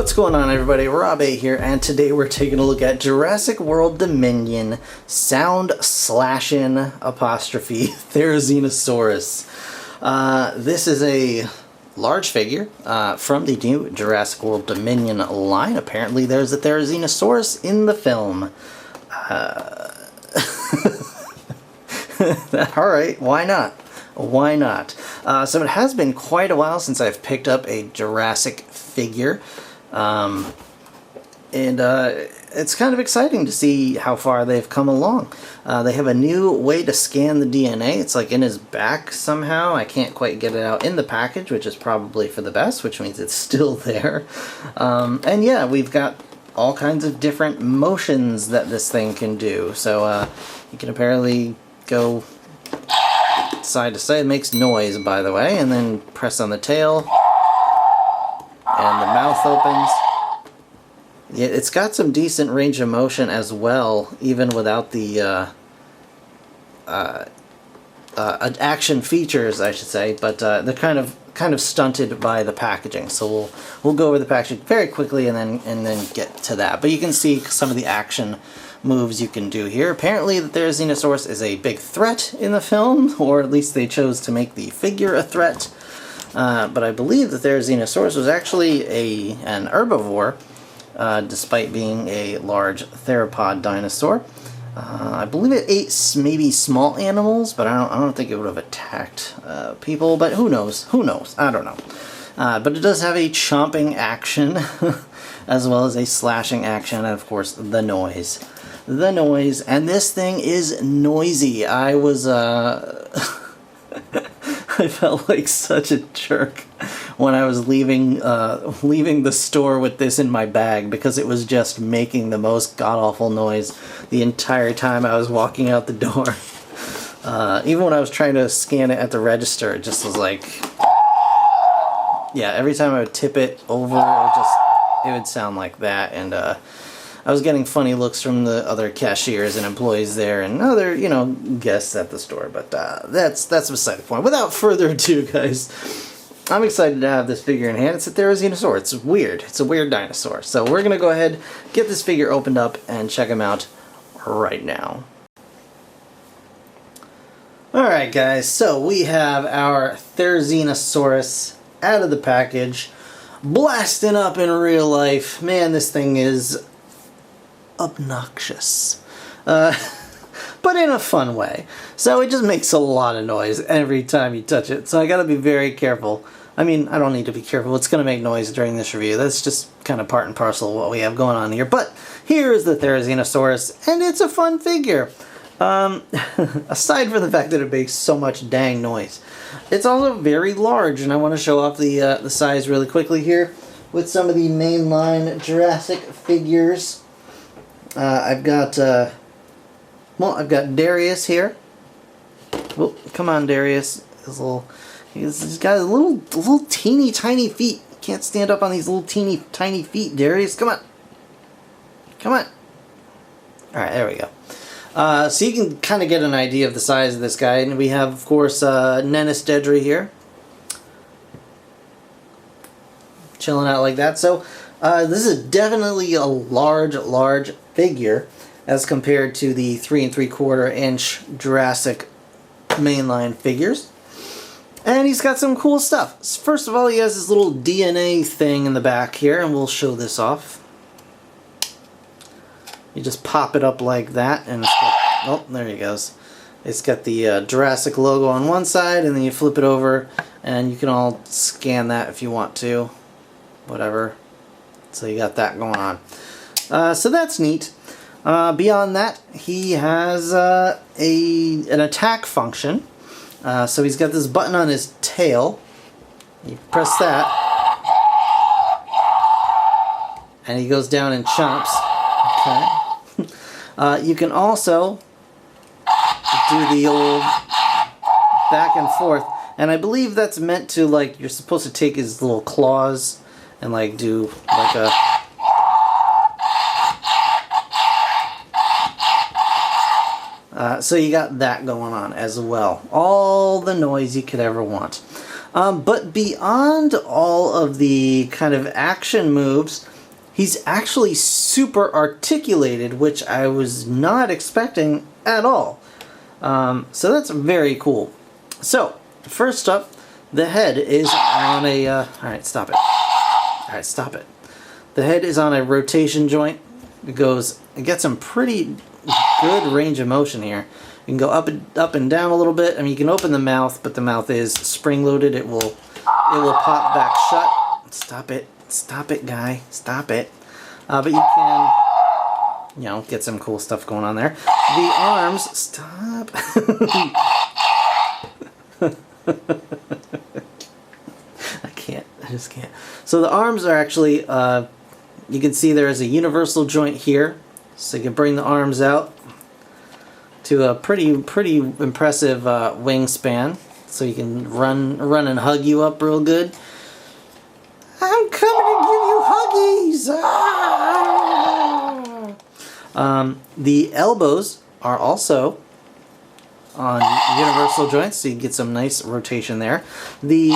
What's going on, everybody? Rob A here, and today we're taking a look at Jurassic World Dominion Sound Slashin' apostrophe THERIZINOSAURUS. This is a large figure from the new Jurassic World Dominion line. Apparently there's a THERIZINOSAURUS in the film. Alright, why not? Why not? So it has been quite a while since I've picked up a Jurassic figure. It's kind of exciting to see how far they've come along. They have a new way to scan the DNA. It's like in his back somehow. I can't quite get it out in the package, which is probably for the best, which means it's still there. And yeah, we've got all kinds of different motions that this thing can do. So you can apparently go side to side. It makes noise, by the way, and then press on the tail and the mouth opens. Yeah, it's got some decent range of motion as well, even without the action features, I should say. But they're kind of stunted by the packaging. So we'll go over the packaging very quickly and then get to that. But you can see some of the action moves you can do here. Apparently the THERIZINOSAURUS is a big threat in the film, or at least they chose to make the figure a threat. But I believe the THERIZINOSAURUS was actually an herbivore, despite being a large theropod dinosaur. I believe it ate maybe small animals, but I don't think it would have attacked people, but who knows? Who knows? I don't know. But it does have a chomping action, as well as a slashing action, and of course the noise. The noise, and this thing is noisy. I was, I felt like such a jerk when I was leaving the store with this in my bag, because it was just making the most god-awful noise the entire time I was walking out the door. Even when I was trying to scan it at the register, it just was like, yeah, every time I would tip it over, it would sound like that, and I was getting funny looks from the other cashiers and employees there and other, guests at the store, but that's beside the point. Without further ado, guys, I'm excited to have this figure in hand. It's a THERIZINOSAURUS. It's weird. It's a weird dinosaur. So we're going to go ahead, get this figure opened up, and check him out right now. Alright, guys, so we have our THERIZINOSAURUS out of the package, blasting up in real life. Man, this thing is obnoxious, but in a fun way. So it just makes a lot of noise every time you touch it, so I gotta be very careful. I mean, I don't need to be careful, it's gonna make noise during this review. That's just kind of part and parcel of what we have going on here. But here is the THERIZINOSAURUS, and it's a fun figure. Aside from the fact that it makes so much dang noise, it's also very large, and I want to show off the size really quickly here with some of the mainline Jurassic figures. I've got Darius here. Oh, come on, Darius. He's got a little teeny tiny feet. Can't stand up on these little teeny tiny feet, Darius. Come on. Come on. Alright, there we go. So you can kind of get an idea of the size of this guy. And we have, of course, Nennis Dedry here. Chilling out like that. So, this is definitely a large figure as compared to the 3 3/4 inch Jurassic mainline figures. And he's got some cool stuff. First of all, he has this little DNA thing in the back here, and we'll show this off. You just pop it up like that, and it's got, oh, there he goes. It's got the Jurassic logo on one side, and then you flip it over, and you can all scan that if you want to. Whatever. So you got that going on. So that's neat. Beyond that, he has an attack function. So he's got this button on his tail. You press that, and he goes down and chomps. Okay. You can also do the old back and forth, and I believe that's meant to, like, you're supposed to take his little claws and like do like a so you got that going on as well. All the noise you could ever want. But beyond all of the kind of action moves, he's actually super articulated, which I was not expecting at all. So that's very cool. So, first up, the head is on a... Alright, stop it. Alright, stop it. The head is on a rotation joint. It gets some pretty good range of motion here. You can go up and down a little bit. I mean, you can open the mouth, but the mouth is spring-loaded. It will pop back shut. Stop it, guy. Stop it. But you can, you know, get some cool stuff going on there. The arms, stop. I just can't. So the arms are actually, you can see there is a universal joint here. So you can bring the arms out to a pretty impressive wingspan. So you can run and hug you up real good. I'm coming to give you huggies! Ah! The elbows are also on universal joints, so you get some nice rotation there. The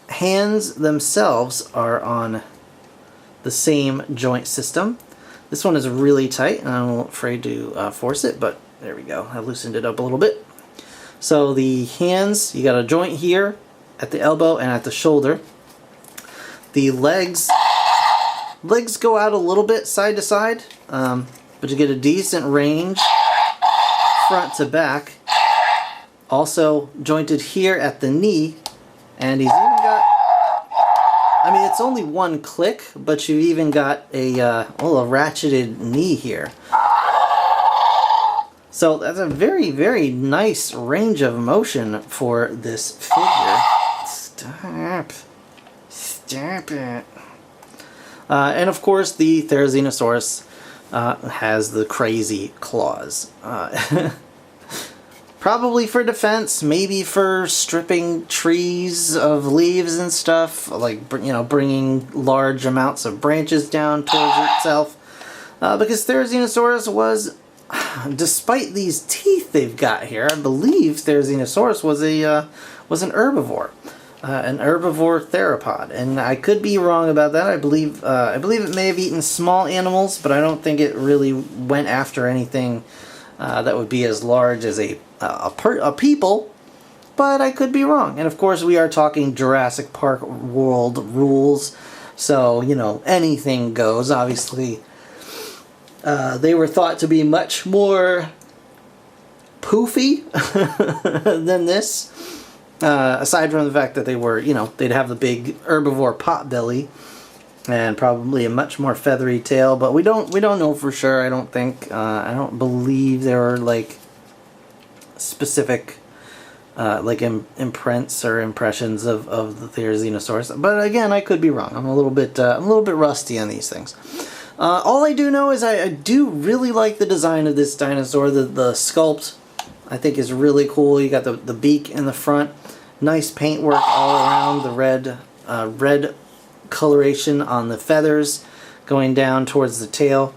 hands themselves are on the same joint system. This one is really tight, and I'm afraid to force it, but there we go. I loosened it up a little bit. So the hands, you got a joint here at the elbow and at the shoulder. The legs go out a little bit side to side, but you get a decent range front to back. Also jointed here at the knee, and he's even got, I mean, it's only one click, but you've even got a ratcheted knee here. So that's a very nice range of motion for this figure. Stop it. And of course, the THERIZINOSAURUS has the crazy claws. Probably for defense, maybe for stripping trees of leaves and stuff, like, you know, bringing large amounts of branches down towards itself. Because THERIZINOSAURUS was, despite these teeth they've got here, I believe THERIZINOSAURUS was an herbivore. An herbivore theropod, and I could be wrong about that. I believe it may have eaten small animals, but I don't think it really went after anything that would be as large as a people. But I could be wrong. And of course, we are talking Jurassic Park world rules, so you know, anything goes. Obviously, they were thought to be much more poofy than this. Aside from the fact that they were, you know, they'd have the big herbivore pot belly and probably a much more feathery tail, but we don't know for sure. I don't think, I don't believe there were like specific like imprints or impressions of the THERIZINOSAURUS. But again, I could be wrong. I'm a little bit rusty on these things. All I do know is I do really like the design of this dinosaur. The sculpt, I think, is really cool. You got the beak in the front. Nice paintwork all around, the red coloration on the feathers going down towards the tail.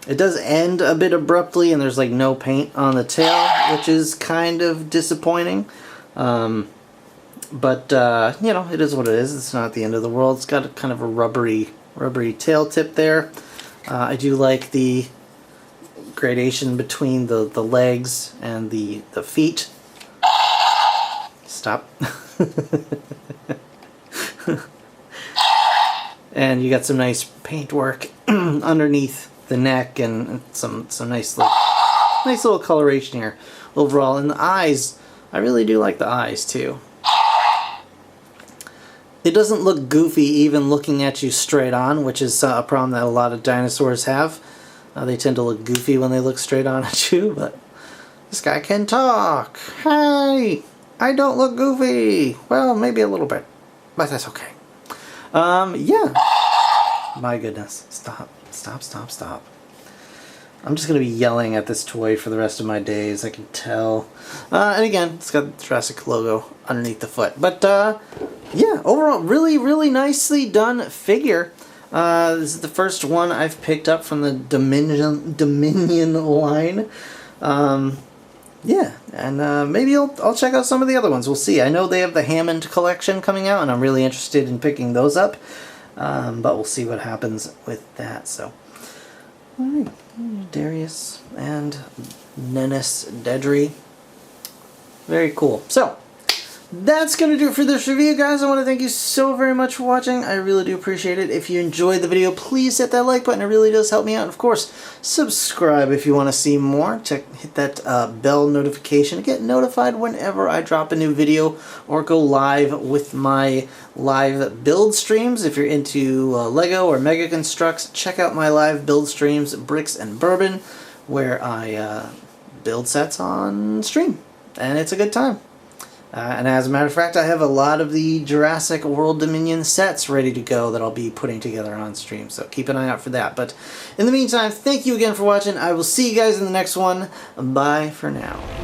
It does end a bit abruptly, and there's like no paint on the tail, which is kind of disappointing. But you know, it is what it is. It's not the end of the world. It's got a kind of a rubbery tail tip there. I do like the gradation between the legs and the feet. Stop. And you got some nice paintwork underneath the neck and some nice little coloration here overall. And the eyes, I really do like the eyes too. It doesn't look goofy even looking at you straight on, which is a problem that a lot of dinosaurs have. They tend to look goofy when they look straight on at you, but this guy can talk. Hey, I don't look goofy. Well, maybe a little bit, but that's okay. Yeah. My goodness. Stop. I'm just going to be yelling at this toy for the rest of my days, I can tell. And again, it's got the Jurassic logo underneath the foot. But, yeah, overall, really nicely done figure. This is the first one I've picked up from the Dominion line. yeah, and maybe I'll check out some of the other ones. We'll see. I know they have the Hammond collection coming out, and I'm really interested in picking those up. But we'll see what happens with that. So, all right, Darius and Nennis Dedry. Very cool. So, that's going to do it for this review, guys. I want to thank you so very much for watching. I really do appreciate it. If you enjoyed the video, please hit that like button. It really does help me out. And of course, subscribe if you want to see more. Hit that bell notification to get notified whenever I drop a new video or go live with my live build streams. If you're into Lego or Mega Constructs, check out my live build streams, Bricks and Bourbon, where I build sets on stream. And it's a good time. And as a matter of fact, I have a lot of the Jurassic World Dominion sets ready to go that I'll be putting together on stream, so keep an eye out for that. But in the meantime, thank you again for watching. I will see you guys in the next one. Bye for now.